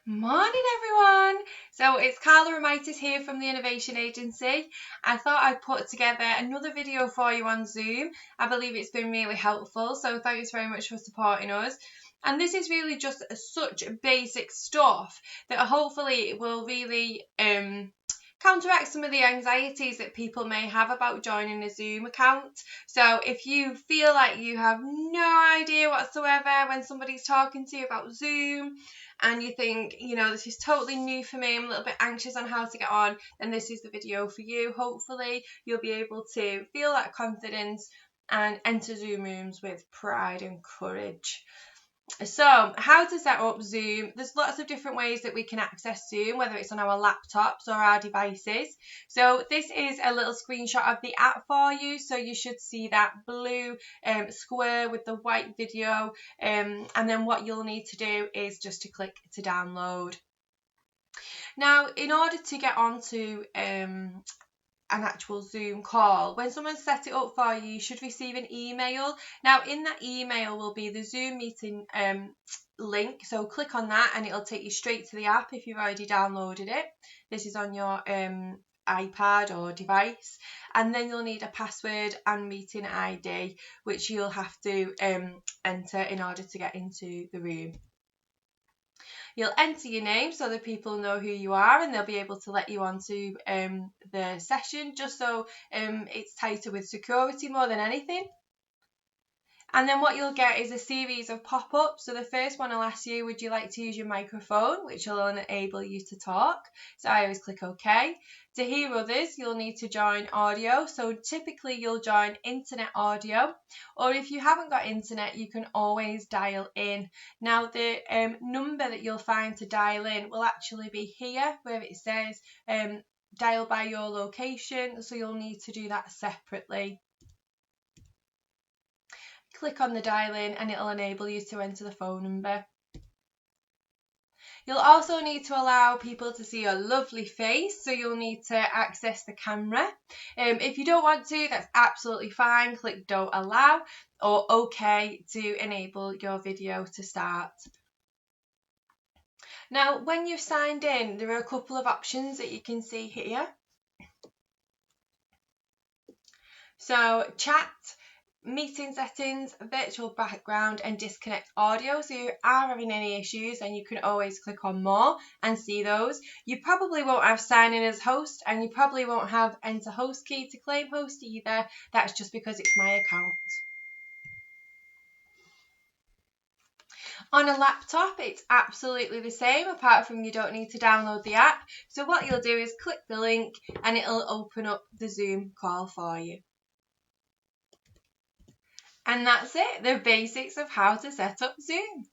Morning everyone! So it's Carla Ramitis here from the Innovation Agency. I thought I'd put together another video for you on Zoom. I believe it's been really helpful, so thanks very much for supporting us. And this is really just such basic stuff that hopefully will really counteract some of the anxieties that people may have about joining a Zoom account. So if you feel like you have no idea whatsoever when somebody's talking to you about Zoom, and you think, this is totally new for me, I'm a little bit anxious on how to get on, then this is the video for you. Hopefully you'll be able to feel that confidence and enter Zoom rooms with pride and courage. So, how to set up Zoom. There's lots of different ways that we can access Zoom, whether it's on our laptops or our devices. So this is a little screenshot of the app for you. So you should see that blue square with the white video. And then what you'll need to do is just to click to download. Now, in order to get onto an actual Zoom call, when someone set it up for you, you should receive an email. Now in that email will be the Zoom meeting link, so click on that and it'll take you straight to the app if you've already downloaded it. This is on your iPad or device, and then you'll need a password and meeting ID, which you'll have to enter in order to get into the room. You'll enter your name so that people know who you are and they'll be able to let you onto the session, just so it's tighter with security more than anything. And then what you'll get is a series of pop-ups. So the first one will ask you, would you like to use your microphone, which will enable you to talk. So I always click OK. To hear others, you'll need to join audio. So typically you'll join internet audio, or if you haven't got internet, you can always dial in. Now the number that you'll find to dial in will actually be here where it says dial by your location. So you'll need to do that separately. Click on the dial in and it'll enable you to enter the phone number. You'll also need to allow people to see your lovely face, so you'll need to access the camera. If you don't want to, that's absolutely fine. Click don't allow or OK to enable your video to start. Now, when you've signed in, there are a couple of options that you can see here. So chat, meeting settings, virtual background and disconnect audio. So if you are having any issues, then you can always click on more and see those. You probably won't have sign in as host, and you probably won't have enter host key to claim host either. That's just because it's my account. On a laptop, it's absolutely the same, apart from you don't need to download the app. So what you'll do is click the link and it'll open up the Zoom call for you. And that's it, the basics of how to set up Zoom.